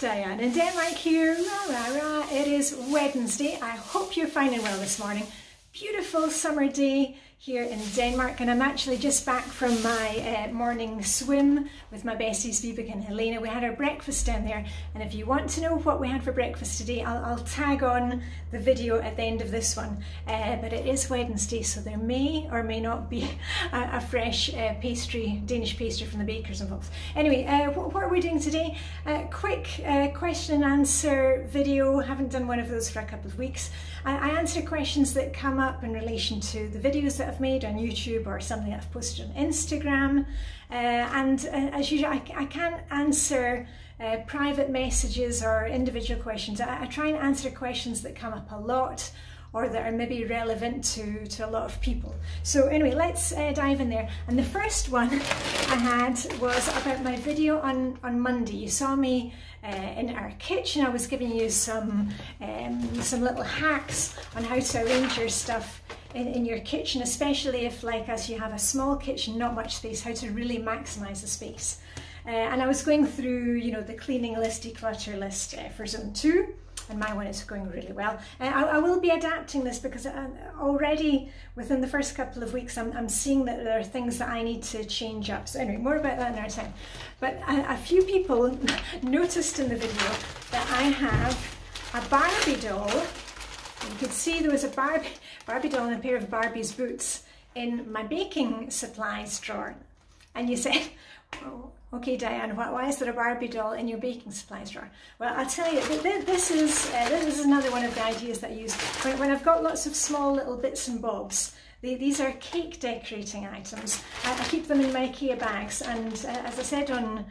Diane in Denmark here. Rah, rah, rah. It is Wednesday. I hope you're finding well this morning. Beautiful summer day here in Denmark, and I'm actually just back from my morning swim with my besties Vibeke and Helena. We had our breakfast down there, and if you want to know what we had for breakfast today, I'll tag on the video at the end of this one. But it is Wednesday, so there may or may not be a fresh pastry, Danish pastry from the bakers involved. Anyway, what are we doing today? Quick question and answer video. Haven't done one of those for a couple of weeks. I answer questions that come up in relation to the videos that I've made on YouTube or something I've posted on Instagram. As usual, I can't answer private messages or individual questions. I try and answer questions that come up a lot or that are maybe relevant to a lot of people. So anyway, let's dive in there. And the first one I had was about my video on Monday. You saw me in our kitchen. I was giving you some little hacks on how to arrange your stuff in your kitchen, especially if, like us, you have a small kitchen, not much space, how to really maximize the space. And I was going through, you know, the cleaning list, declutter list for zone 2. And my one is going really well. I will be adapting this because already within the first couple of weeks I'm seeing that there are things that I need to change up. So anyway, more about that in our time. But a few people noticed in the video that I have a Barbie doll. You could see there was a Barbie doll and a pair of Barbie's boots in my baking supplies drawer. And you said, oh, okay, Diane, why is there a Barbie doll in your baking supplies drawer? Well, I'll tell you, this is another one of the ideas that I use when I've got lots of small little bits and bobs. These are cake decorating items. I keep them in my IKEA bags, and as I said on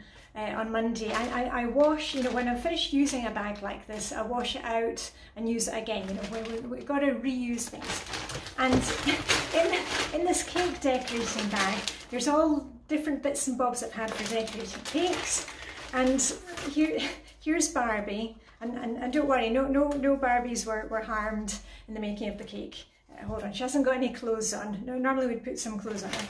Monday, I wash, you know, when I'm finished using a bag like this, I wash it out and use it again. You know, we've got to reuse things. And in this cake decorating bag, there's all different bits and bobs I've had for decorating cakes. And here's Barbie, and don't worry, no Barbies were harmed in the making of the cake. Hold on, she hasn't got any clothes on. No, normally we'd put some clothes on her.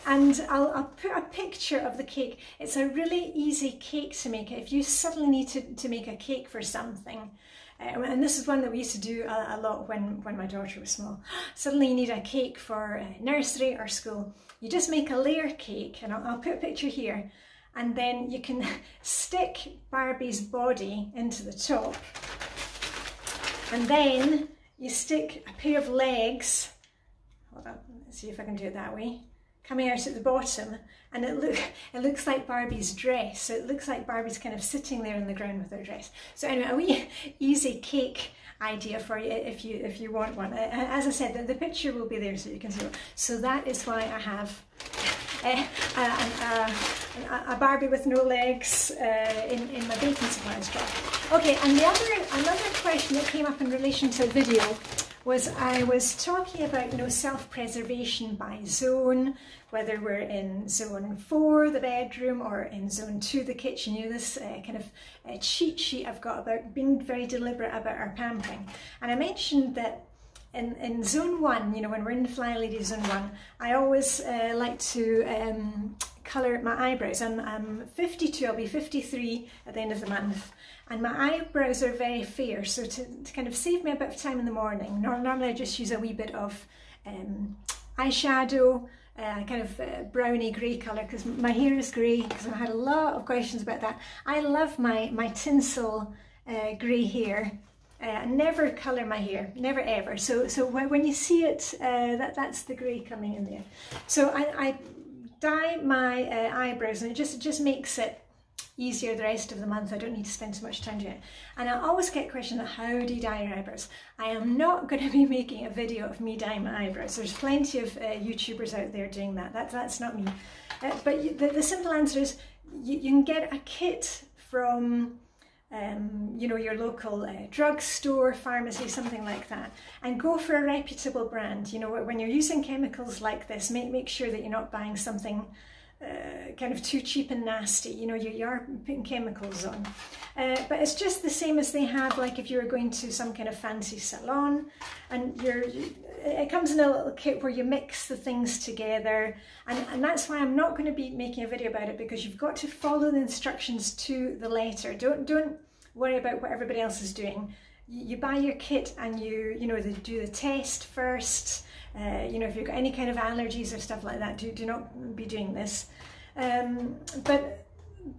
And I'll put a picture of the cake. It's a really easy cake to make. If you suddenly need to make a cake for something, and this is one that we used to do a lot when my daughter was small. Suddenly you need a cake for nursery or school. You just make a layer cake, and I'll put a picture here, and then you can stick Barbie's body into the top, and then you stick a pair of legs, hold on, let's see if I can do it that way, coming out at the bottom, and it looks like Barbie's dress. So it looks like Barbie's kind of sitting there on the ground with her dress. So anyway, a wee easy cake idea for you if you want one. As I said, the picture will be there so you can see it. So that is why I have a Barbie with no legs in my baking supplies drawer. Okay, and another question that came up in relation to the video was I was talking about, you know, self-preservation by zone, whether we're in zone 4, the bedroom, or in zone 2, the kitchen. You know, this kind of cheat sheet I've got about being very deliberate about our pampering. And I mentioned that in zone 1, you know, when we're in the Flylady zone 1, I always like to colour my eyebrows. I'm 52, I'll be 53 at the end of the month, and my eyebrows are very fair, so to kind of save me a bit of time in the morning, normally I just use a wee bit of eyeshadow, kind of browny grey colour, because my hair is grey, because I've had a lot of questions about that. I love my tinsel grey hair. I never colour my hair, never ever. So when you see it, that's the grey coming in there. So I dye my eyebrows, and it just makes it easier the rest of the month. I don't need to spend so much time doing it. And I always get questions, how do you dye your eyebrows? I am not going to be making a video of me dyeing my eyebrows. There's plenty of YouTubers out there doing that. That's not me. But the simple answer is you can get a kit from you know, your local drugstore, pharmacy, something like that, and go for a reputable brand. You know, when you're using chemicals like this, make sure that you're not buying something kind of too cheap and nasty. You know, you are putting chemicals on. But it's just the same as they have, like if you were going to some kind of fancy salon, and it comes in a little kit where you mix the things together, and that's why I'm not going to be making a video about it, because you've got to follow the instructions to the letter. Don't worry about what everybody else is doing. You buy your kit and you know, they do the test first. You know, if you've got any kind of allergies or stuff like that, do not be doing this. But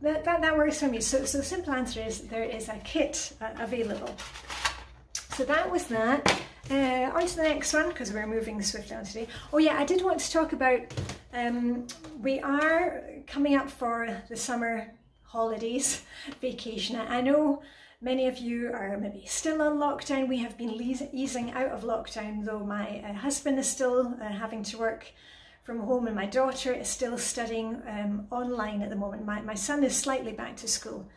that works for me. So the simple answer is there is a kit available. So that was that. On to the next one, because we're moving swiftly on today. Oh yeah, I did want to talk about, we are coming up for the summer holidays, vacation. I know many of you are maybe still on lockdown. We have been easing out of lockdown, though my husband is still having to work from home, and my daughter is still studying online at the moment. My son is slightly back to school.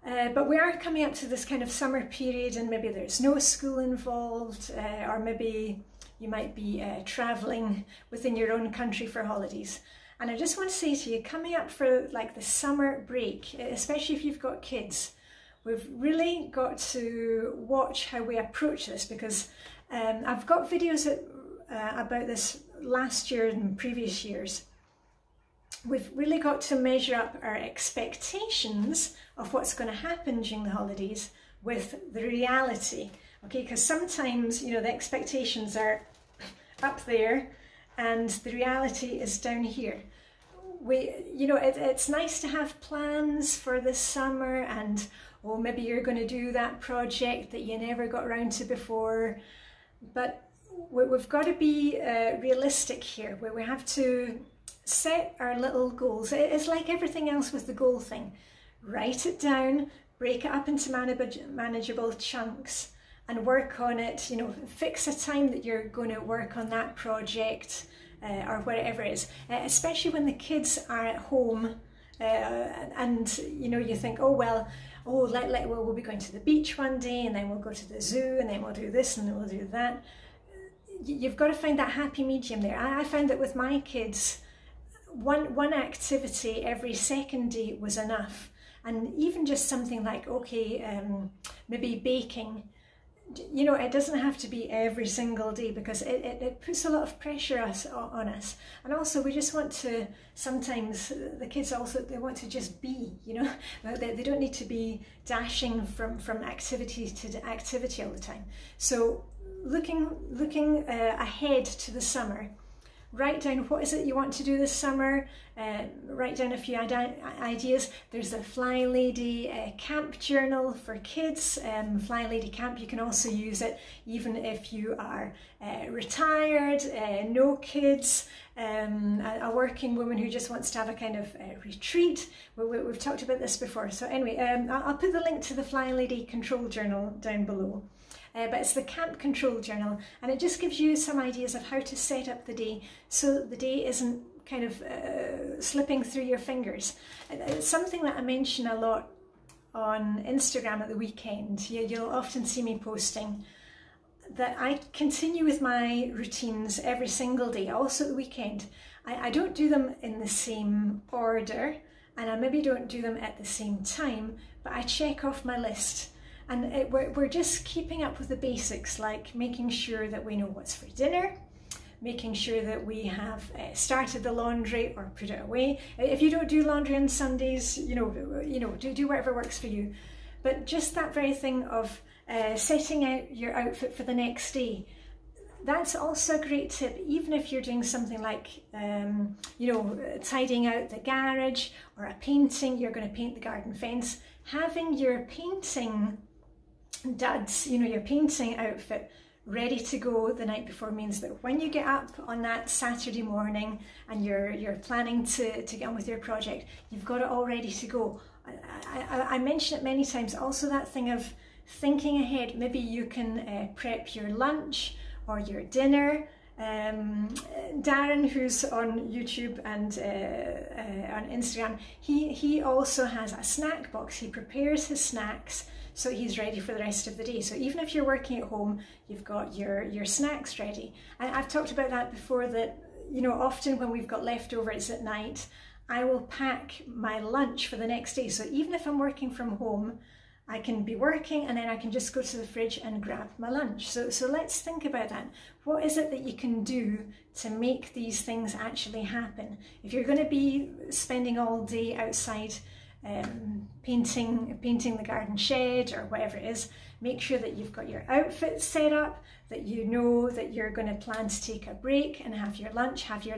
But we are coming up to this kind of summer period, and maybe there's no school involved, or maybe you might be traveling within your own country for holidays. And I just want to say to you, coming up for like the summer break, especially if you've got kids, we've really got to watch how we approach this, because I've got videos about this last year and previous years. We've really got to measure up our expectations of what's going to happen during the holidays with the reality, okay? Because sometimes, you know, the expectations are up there and the reality is down here. You know, it's nice to have plans for this summer, and oh, maybe you're going to do that project that you never got around to before, but we've got to be realistic here, where we have to set our little goals. It's like everything else with the goal thing. Write it down, break it up into manageable chunks, and work on it. You know, fix a time that you're going to work on that project, or whatever it is, especially when the kids are at home, and you know, you think, oh well, we'll be going to the beach one day, and then we'll go to the zoo, and then we'll do this, and then we'll do that. You've got to find that happy medium there. I found that with my kids, one activity every second day was enough. And even just something like, okay, maybe baking, you know, it doesn't have to be every single day, because it puts a lot of pressure on us. And also we just want to, sometimes the kids also, they want to just be, you know, they don't need to be dashing from activity to activity all the time. So looking ahead to the summer, write down what is it you want to do this summer, write down a few ideas. There's the Flylady camp journal for kids, Flylady camp. You can also use it even if you are retired, no kids, a working woman who just wants to have a kind of retreat. We've talked about this before. So anyway, I'll put the link to the Flylady control journal down below. But it's the camp control journal, and it just gives you some ideas of how to set up the day so the day isn't kind of slipping through your fingers. It's something that I mention a lot on Instagram at the weekend. You'll often see me posting that I continue with my routines every single day, also at the weekend. I don't do them in the same order, and I maybe don't do them at the same time, but I check off my list. And we're just keeping up with the basics, like making sure that we know what's for dinner, making sure that we have started the laundry or put it away. If you don't do laundry on Sundays, you know, do whatever works for you. But just that very thing of setting out your outfit for the next day, that's also a great tip. Even if you're doing something like, you know, tidying out the garage or a painting, you're going to paint the garden fence, having your painting duds, you know, your painting outfit ready to go the night before means that when you get up on that Saturday morning and you're planning to get on with your project, you've got it all ready to go. I mention it many times. Also that thing of thinking ahead. Maybe you can prep your lunch or your dinner. Darren, who's on YouTube and on Instagram, he also has a snack box. He prepares his snacks so he's ready for the rest of the day. So even if you're working at home, you've got your snacks ready. And I've talked about that before, that, you know, often when we've got leftovers at night, I will pack my lunch for the next day. So even if I'm working from home, I can be working and then I can just go to the fridge and grab my lunch. So let's think about that. What is it that you can do to make these things actually happen? If you're going to be spending all day outside painting the garden shed or whatever it is, make sure that you've got your outfit set up, that you know that you're going to plan to take a break and have your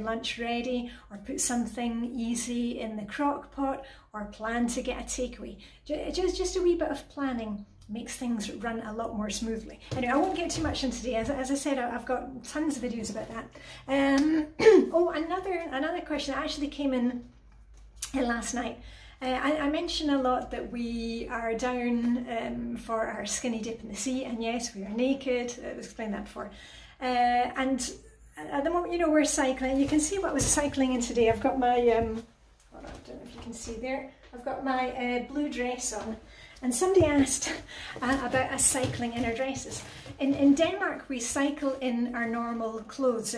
lunch ready, or put something easy in the crock pot, or plan to get a takeaway. Just a wee bit of planning makes things run a lot more smoothly. Anyway, I won't get too much into today. As I said, I've got tons of videos about that. Oh, another question that actually came in last night. I mention a lot that we are down for our skinny dip in the sea, and yes, we are naked. I've explained that before. And at the moment, you know, we're cycling. You can see what I was cycling in today. I've got my, I don't know if you can see there, I've got my blue dress on. And somebody asked about us cycling in our dresses. In Denmark, we cycle in our normal clothes.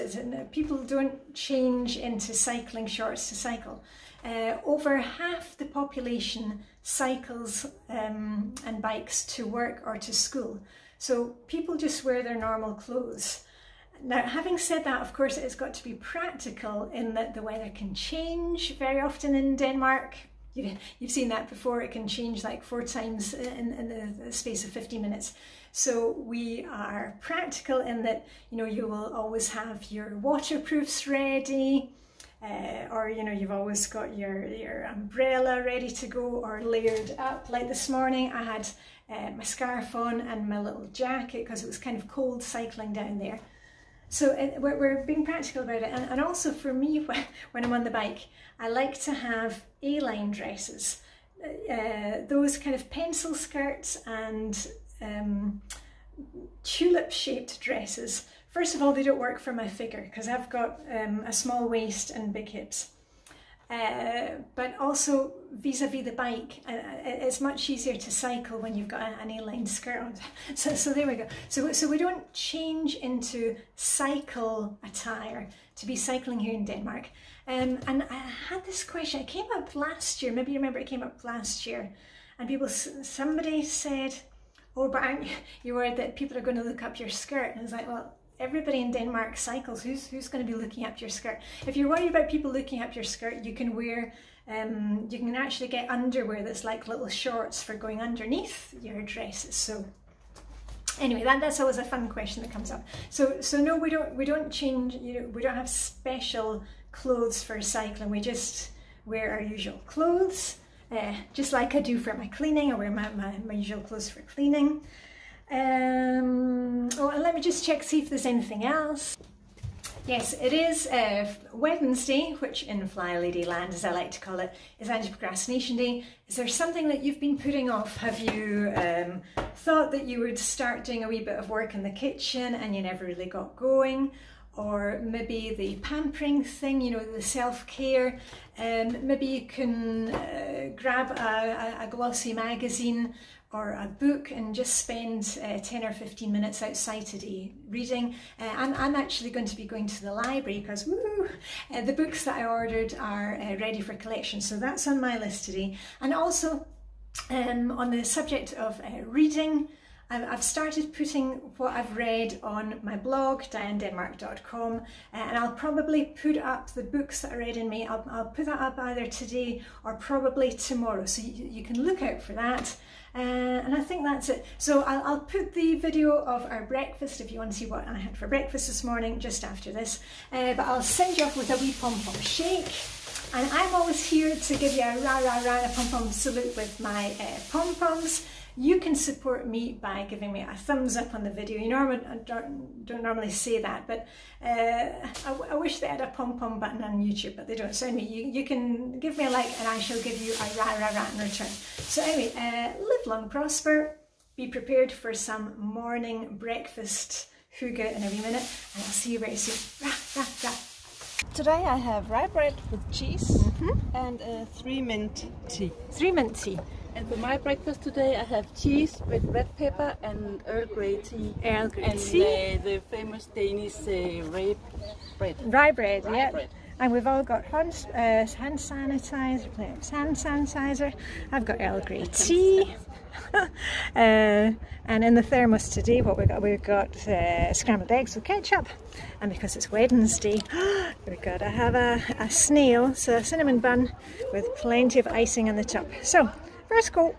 People don't change into cycling shorts to cycle. Over half the population cycles and bikes to work or to school. So people just wear their normal clothes. Now, having said that, of course, it's got to be practical in that the weather can change very often in Denmark. You've seen that before. It can change like 4 times in the space of 50 minutes. So we are practical in that, you know, you will always have your waterproofs ready, or, you know, you've always got your umbrella ready to go or layered up. Like this morning, I had my scarf on and my little jacket because it was kind of cold cycling down there. So we're being practical about it. And also for me, when I'm on the bike, I like to have A-line dresses. Those kind of pencil skirts and tulip-shaped dresses. First of all, they don't work for my figure because I've got a small waist and big hips. But also vis-a-vis the bike, it's much easier to cycle when you've got an A-line skirt on. So there we go. So we don't change into cycle attire to be cycling here in Denmark. And I had this question, it came up last year, maybe you remember it came up last year, and somebody said, oh, but aren't you worried that people are going to look up your skirt? And I was like, well, everybody in Denmark cycles. Who's going to be looking up your skirt? If you're worried about people looking up your skirt, you can wear, you can actually get underwear that's like little shorts for going underneath your dresses. So anyway, that's always a fun question that comes up. So no, we don't change. You know, we don't have special clothes for cycling. We just wear our usual clothes, just like I do for my cleaning. I wear my usual clothes for cleaning. Oh, and let me just check, see if there's anything else. Yes, it is Wednesday, which in Flylady land, as I like to call it, is anti-procrastination day. Is there something that you've been putting off? Have you thought that you would start doing a wee bit of work in the kitchen and you never really got going? Or maybe the pampering thing, you know, the self-care. Maybe you can grab a glossy magazine or a book and just spend 10 or 15 minutes outside today reading. I'm actually going to be going to the library because the books that I ordered are ready for collection. So that's on my list today. And also on the subject of reading, I've started putting what I've read on my blog, dianedenmark.com, and I'll probably put up the books that I read in May. I'll put that up either today or probably tomorrow, so you can look out for that. And I think that's it. So I'll put the video of our breakfast, if you want to see what I had for breakfast this morning, just after this. But I'll send you off with a wee pom-pom shake. And I'm always here to give you a rah-rah-rah and a pom-pom salute with my pom-poms. You can support me by giving me a thumbs up on the video. You know, I don't normally say that, but I wish they had a pom-pom button on YouTube, but they don't. So anyway, you can give me a like and I shall give you a rah-rah-rah in return. So anyway, live long, prosper, be prepared for some morning breakfast hygge in a wee minute, and I'll see you very soon. Rah, rah, rah. Today I have rye bread with cheese and 3 mint tea. 3 mint tea. And for my breakfast today I have cheese with red pepper and Earl Grey tea. Earl Grey and tea. The famous Danish rye bread. Rye bread, yeah. Bread. And we've all got hand sanitizer. I've got Earl Grey tea. And in the thermos today, what we've got scrambled eggs with ketchup. And because it's Wednesday, we've got to have a snail, so a cinnamon bun with plenty of icing on the top. So, first go.